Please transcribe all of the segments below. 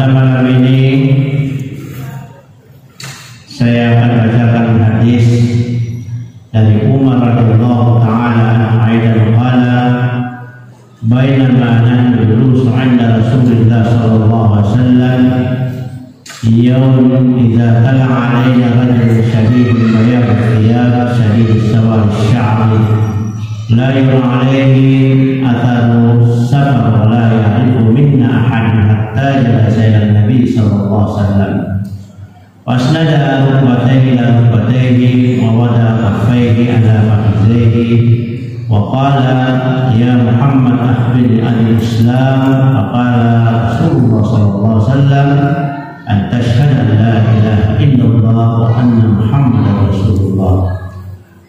Pada malam ini saya akan bacakan hadis dari Umar radhiyallahu taala anhu aidan qala bainama nahnu julus 'inda Rasulillah sallallahu alaihi wasallam yawm idza tala'a 'alaina rajulun shadidul bayad thiyab shadidus sawad asy-sya'ri la yura 'alaihi atharu safar wa la ya'rifu minna ahadun hatta jalasa ila Nabi sallallahu alaihi wasallam wasnada rukbatayhi ila rukbatayhi wa wada kaffayhi ala fakhidhayhi wa qala ya Muhammad akhbirni anil Islam. Faqala Rasulullah sallallahu alaihi wasallam an tashhada an la ilaha illallah wa anna Muhammadar Rasulullah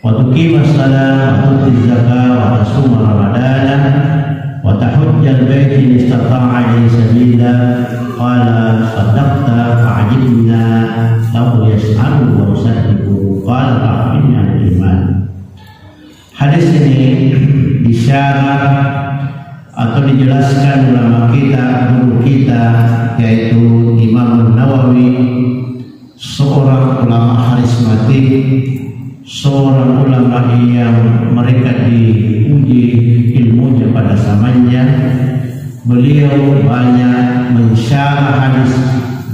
wa tuqima as-salata wa tu'ti az-zakata wa tasuma ramadana wa tahujja al-baita in istata'a ilayhi sabila. Qala sadaqta fa'ajibna lahu yas'alu wa yusaddiqu. Qala fa'akhbirni anil iman. Hadis ini disyarah atau dijelaskan ulama kita, guru kita, yaitu Imam Nawawi, seorang ulama karismatik, seorang ulama yang mereka diuji ilmunya pada zamannya. Beliau banyak mensyarah hadis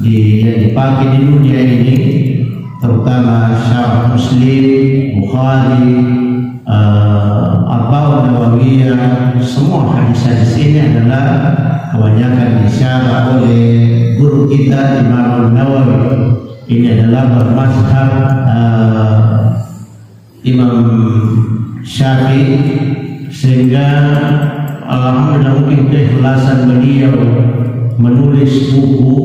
yang dipakai di dunia ini, terutama syarah Muslim, Bukhari, Arba'un Nawawiyah. Semua hadis-hadis ini adalah kebanyakan disyarah oleh guru kita Imam Nawawi. Ini adalah bermazhab Imam Syafi'i, sehingga alhamdulillah mungkin keikhlasan beliau menulis buku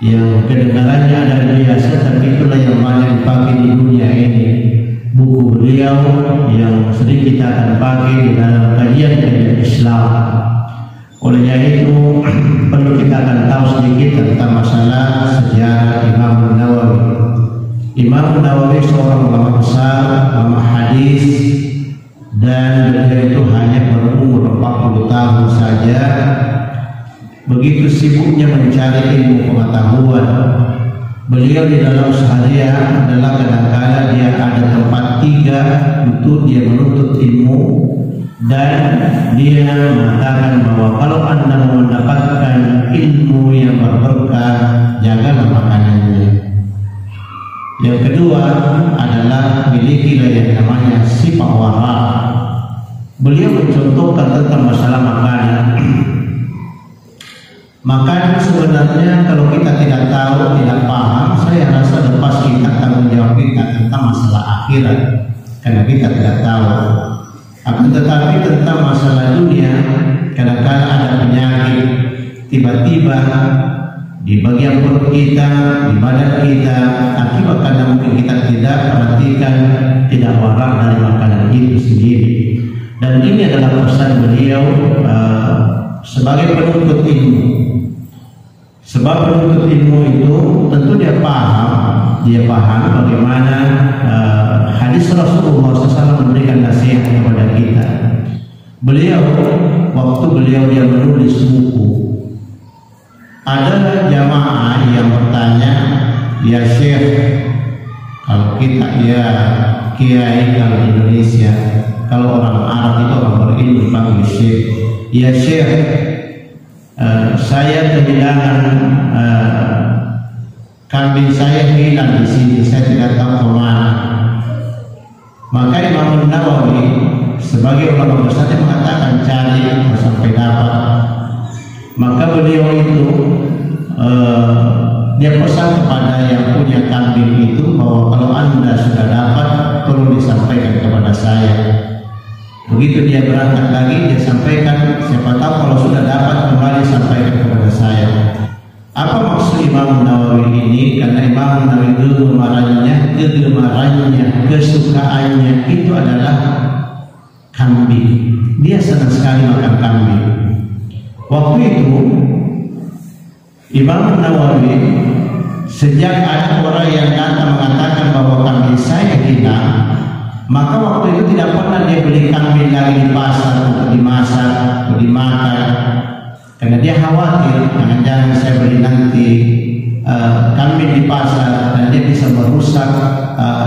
yang kedengarannya ada biasa, tapi itulah yang banyak dipakai di dunia ini. Buku beliau yang sering kita akan pakai di dalam kajian Islam. Olehnya itu perlu kita akan tahu sedikit tentang masalah sejarah Imam Nawawi. Imam Nawawi seorang ulama besar, ulama hadis, dan beliau itu hanya berumur 40 tahun saja. Begitu sibuknya mencari ilmu pengetahuan. Beliau di dalam seharian adalah kadang-kadang dia ada tempat 3 untuk dia menuntut ilmu, dan dia mengatakan bahwa kalau Anda mendapatkan ilmu yang berberkah, jagalah makanannya. Yang kedua adalah milikilah yang namanya sifat wara. Beliau mencontohkan tentang masalah makanan. Makanan sebenarnya kalau kita tidak tahu, tidak paham, saya rasa lepas kita tanggung jawab kita tentang masalah akhirat, karena kita tidak tahu. Akan tetapi tentang masalah dunia, kadang-kadang ada penyakit tiba-tiba di bagian perut kita, di badan kita, akibat karena mungkin kita tidak perhatikan, tidak warak dari makanan itu sendiri. Dan ini adalah pesan beliau sebagai penuntut ilmu. Sebab penuntut ilmu itu tentu dia paham bagaimana hadis Rasulullah SAW memberikan nasihat kepada kita. Beliau waktu dia menulis buku, ada jamaah yang bertanya, ya Syekh, kalau kita ya kiai kalau di Indonesia, kalau orang Arab itu orang berilmu panggil Syekh. Ya Syekh, saya kehilangan kambing saya hilang di sini, saya tidak tahu kemana. Maka Imam Nawawi sebagai ulama besar mengatakan cari sampai dapat. Maka beliau itu dia pesan kepada yang punya kambing itu bahwa kalau Anda sudah dapat tolong disampaikan kepada saya. Begitu dia berangkat lagi, dia sampaikan, siapa tahu kalau sudah dapat kembali sampaikan kepada saya. Apa maksud Imam Nawawi ini? Karena Imam Nawawi itu gemaraannya, kesukaannya itu adalah kambing. Dia senang sekali makan kambing. Waktu itu Imam Nawawi, sejak ada orang yang datang mengatakan bahwa kambing saya hilang, maka waktu itu tidak pernah dia beli kambing lagi di pasar untuk dimasak, untuk dimakan. karena dia khawatir jangan saya beli nanti kambing di pasar dan dia bisa merusak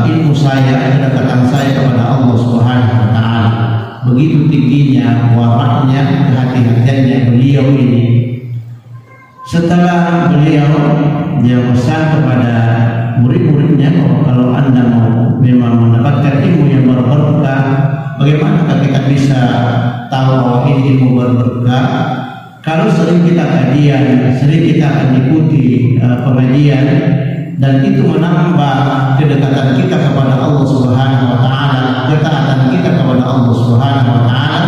ilmu saya, kedekatan saya kepada Allah Subhanahu wa taala. Begitu tingginya waraknya, kehati-hatiannya beliau ini. Setelah beliau dia pesan kepada murid-muridnya bahwa kalau Anda mau memang mendapatkan ilmu yang berberkah, bagaimana kita bisa tahu bahwa ini ilmu berberkah? Kalau sering kita kajian, sering kita akan ikuti pengajian, dan itu menambah kedekatan kita kepada Allah Subhanahu wa taala, ketaatan kita kepada Allah Subhanahu wa taala,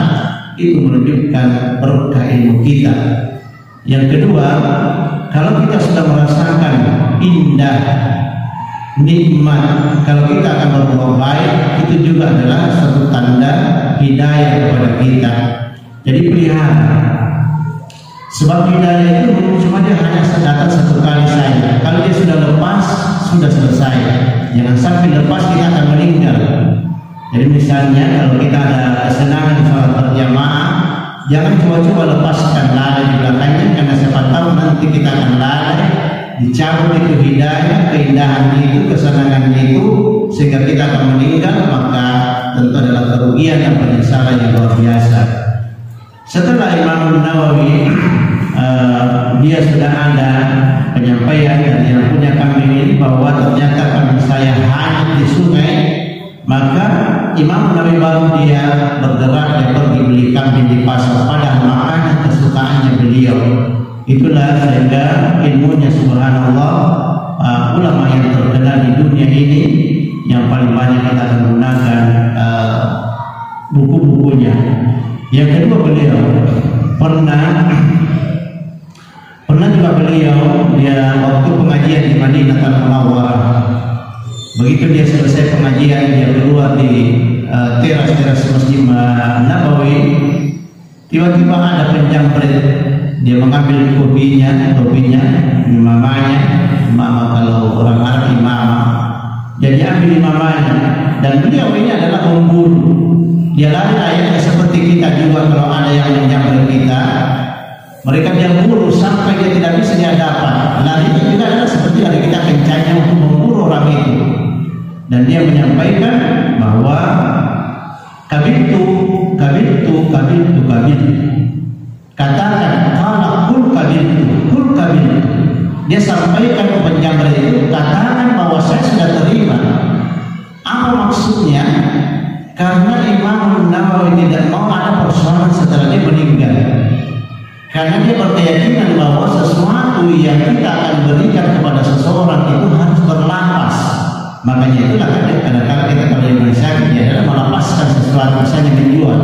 itu menunjukkan berkah ilmu kita. Yang kedua, kalau kita sudah merasakan indah, nikmat, kalau kita akan berbuat baik, itu juga adalah satu tanda hidayah kepada kita. Jadi pelihara. Sebab hidayah itu cuma dia hanya datang satu kali saja. Kalau dia sudah lepas, sudah selesai. Jangan sampai lepas kita akan meninggal. Jadi misalnya kalau kita ada kesenangan sholat berjamaah, jangan coba-coba lepaskan lalai di belakangnya, karena siapa tahu nanti kita akan lalai, dicabut itu hidayah, keindahan itu, kesenangan itu, sehingga kita akan meninggal, maka tentu adalah kerugian dan penyesalan yang luar biasa. Setelah Imam Nawawi dia sudah ada penyampaian dari yang punya kambing ini bahwa ternyata kambing saya hanyut di sungai, maka Imam Nawawi baru dia bergerak dan pergi beli kambing di pasar, padahal makanan kesukaannya beliau. Itulah sehingga ilmunya subhanallah, ulama yang terkenal di dunia ini yang paling banyak kita menggunakan buku-bukunya. Yang kedua, beliau pernah juga beliau dia waktu pengajian di Madinah Al-Munawwarah. Begitu dia selesai pengajian, dia keluar di teras Masjid Nabawi. Tiba-tiba ada penjamret, dia mengambil topinya, imamanya, imamah kalau orang Arab imamah. Jadi ambil imamanya, dan beliau ini adalah pemburu. Dia lari ayatnya seperti kita juga kalau ada yang menjamret kita. Mereka dia buru sampai dia tidak bisa dihadapan. Larinya juga adalah seperti ada kita kencangnya untuk memburu orang itu. Dan dia menyampaikan bahwa kabitu. Katakan kul kabitu. Dia sampaikan ke penjamret itu, katakan bahwa saya sudah terima. Apa maksudnya? Karena Imam Nawawi tidak mau ada persoalan setelah dia meninggal. Karena dia berkeyakinan bahwa sesuatu yang kita akan berikan kepada seseorang itu harus berlapas. Makanya itulah kadang-kadang kita kalau yang sakit dia adalah melepaskan sesuatu, misalnya menjual.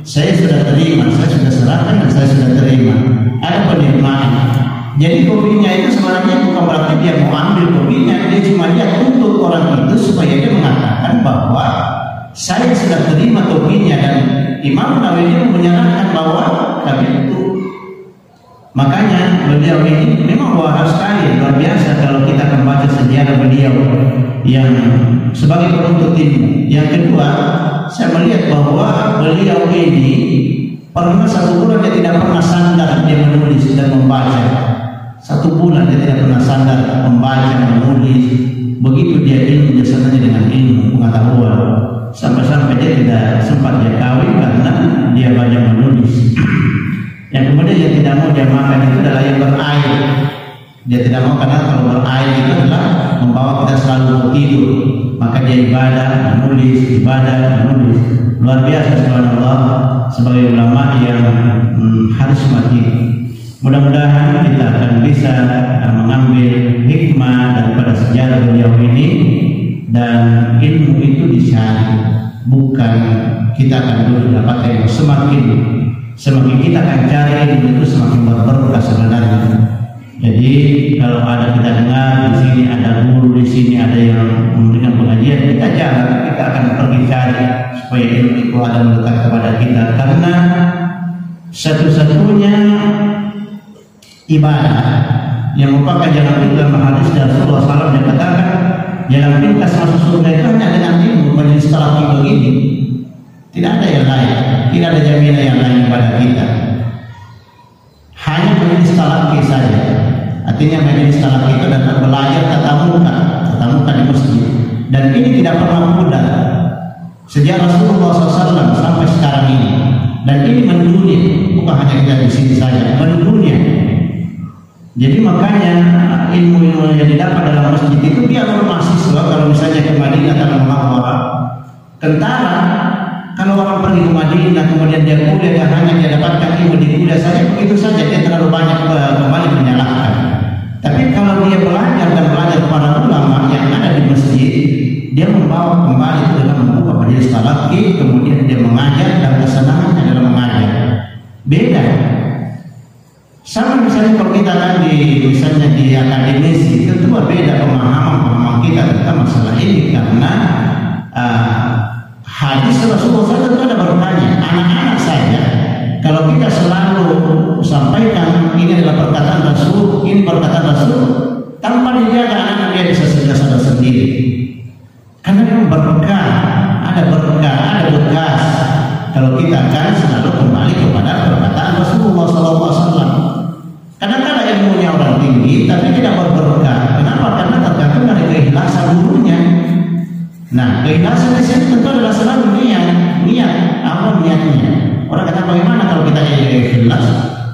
Saya sudah terima, saya sudah serahkan, dan saya sudah terima. Ada penerimaan. Jadi kopinya itu sebenarnya bukan berarti dia mau ambil kopinya, dia cuma dia tuntut orang itu supaya dia mengatakan bahwa saya sudah terima topinya, dan Imam Nawawi menyatakan bahwa kami itu. Makanya beliau ini memang luar sekali, luar biasa kalau kita akan baca sejarah beliau yang sebagai penuntut ilmu. Yang kedua, saya melihat bahwa beliau ini pernah 1 bulan dia tidak pernah sandar dia menulis dan membaca. 1 bulan dia tidak pernah sandar membaca, menulis. Begitu dia ilmu, dia senangnya dengan ilmu pengetahuan. Sampai-sampai dia tidak sempat dia kawin karena dia banyak menulis. Yang kemudian yang tidak mau dia makan itu adalah yang berair. Dia tidak mau karena kalau berair itu adalah membawa kita selalu tidur. Maka dia ibadah, menulis. Luar biasa subhanallah sebagai ulama yang harus mati. Mudah-mudahan kita akan bisa mengambil hikmah daripada sejarah beliau ini, dan ilmu itu dicari, bukan kita akan dulu dapatkan. Semakin kita akan cari ilmu itu semakin berberkah sebenarnya. Jadi kalau ada kita dengar di sini ada guru, di sini ada yang memberikan pengajian, kita jangan, kita akan pergi cari supaya ilmu itu ada melekat kepada kita, karena satu-satunya ibadah yang merupakan jalan pintas dalam hadis Rasulullah SAW yang katakan jalan pintas masuk surga itu hanya dengan ilmu. Majelis talaqi begini tidak ada yang lain, tidak ada jaminan yang lain kepada kita. majelis talaqi saja. Artinya majelis talaqi itu adalah belajar tatap muka di masjid. Dan ini tidak pernah pudar sejak Rasulullah SAW sampai sekarang ini. Dan ini mendunia, bukan hanya kita di sini saja, mendunia. Jadi makanya ilmu-ilmu yang didapat dalam masjid itu dia mahasiswa. Kalau misalnya ke Madinah atau Munawwarah, kentara, kalau orang pergi ke Madinah kemudian dia kuliah, dia hanya dia dapatkan ilmu di kuliah saja, begitu saja, dia terlalu banyak kembali menyalahkan. Tapi kalau dia belajar dan belajar kepada ulama yang ada di masjid, dia membawa kembali itu dengan membuka majelis talaqi, kemudian dia mengajar dan kesenangannya dalam mengajar. Beda. Sama misalnya kalau kita kan misalnya di akademisi, tentu berbeda pemahaman kita tentang masalah ini, karena hadis Rasulullah SAW itu ada bertanya, anak-anak saja kalau kita selalu sampaikan ini adalah perkataan Rasul, ini perkataan Rasul, tanpa dijaga anak dia bisa sadar sendiri, karena memang berkah, ada bekas. Kalau kita akan selalu kembali kepada perkataan Rasulullah SAW. Kadang-kadang ilmunya orang tinggi tapi tidak berberkah. Kenapa? Karena tergantung dari keikhlasan gurunya. Nah, keikhlasan di sini tentu adalah selalu niat, apa niatnya. Orang kata bagaimana kalau kita ikhlas?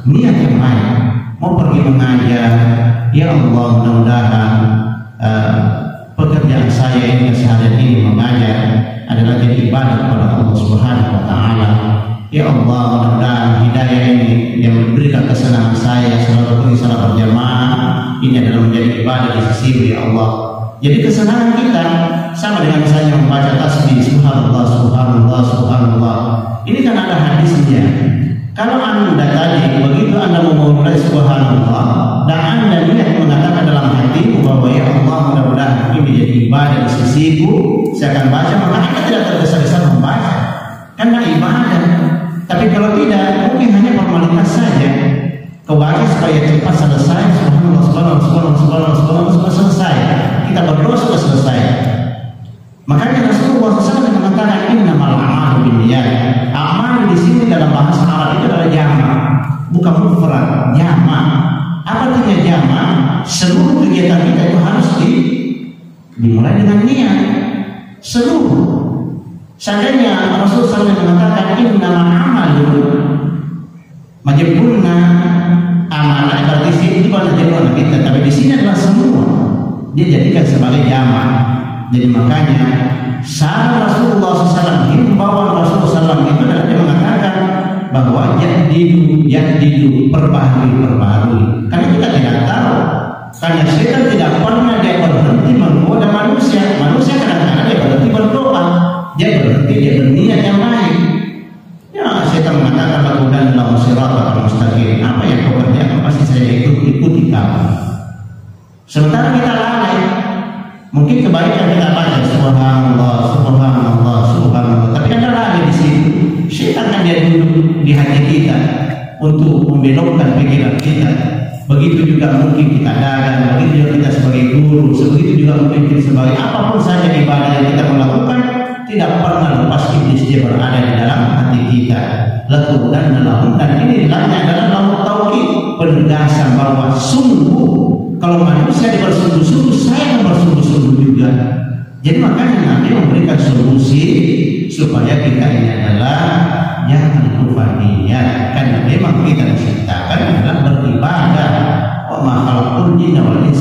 Niat yang baik. Mau pergi mengajar, ya Allah, mudah-mudahan pekerjaan saya ini sehari ini mengajar adalah jadi ibadah kepada Allah Subhanahu wa taala. Ya Allah, mudah-mudahan hidayah ini yang memberikan kesenangan saya selalu pergi salat berjamaah ini adalah menjadi ibadah di sisi ya Allah. Jadi kesenangan kita sama dengan misalnya membaca tasbih subhanallah subhanallah subhanallah. Ini kan ada hadisnya. Kalau Anda tadi begitu Anda memulai subhanallah dan Anda niat mengatakan dalam hatimu bahwa ya Allah, mudah-mudahan ini jadi ibadah di sisiku, saya akan baca, maka Anda tidak tergesa-gesa membaca karena ibadah. Tapi kalau tidak, mungkin hanya formalitas saja. Kebaca supaya cepat selesai, subhanallah subhanallah subhanallah subhanallah subhanallah selesai. Kita berdoa sudah selesai. Makanya Rasulullah SAW mengatakan innamal a'malu binniyat. Amal di sini dalam bahasa Arab itu adalah jama', bukan mufrad, jama'. Apa artinya jama'? Seluruh kegiatan kita itu harus dimulai dengan niat. Seluruh. Seandainya Rasulullah SAW mengatakan innamal a'malu majibunna amal, berarti sini itu adalah jamaah kita, tapi di sini adalah semua. Dia jadikan sebagai jama'. Jadi makanya saat Rasulullah SAW, himbauan Rasulullah SAW itu adalah dia mengatakan bahwa jadidu perbaharui. Karena kita tidak tahu, karena setan tidak pernah dia berhenti menggoda manusia. Manusia kadang-kadang dia berhenti berdoa, dia berhenti, dia berniat yang baik. Ya, setan mengatakan lakukan dalam siratal mustaqim. Apa yang kau kerjakan pasti saya ikuti kamu. Sementara kita lalai. Mungkin kebaikan kita baca subhanallah, subhanallah, subhanallah. Tapi ada lagi di situ. Syaitan kan dia duduk di hati kita untuk membelokkan pikiran kita. Begitu juga mungkin kita dagang, begitu juga kita sebagai guru, begitu juga mungkin kita sebagai apapun saja ibadah yang kita melakukan, tidak pernah lepas iblis dia berada di dalam hati kita. Letup dan melakukan, dan ini nilainya adalah laut tauhid, penegasan bahwa sungguh kalau manusia bersungguh-sungguh, saya akan bersungguh-sungguh juga. Jadi makanya Nabi memberikan solusi supaya kita ini adalah jangan lupa niat, karena memang kita diciptakan adalah beribadah. Wa ma khalaqtul jinna wal insa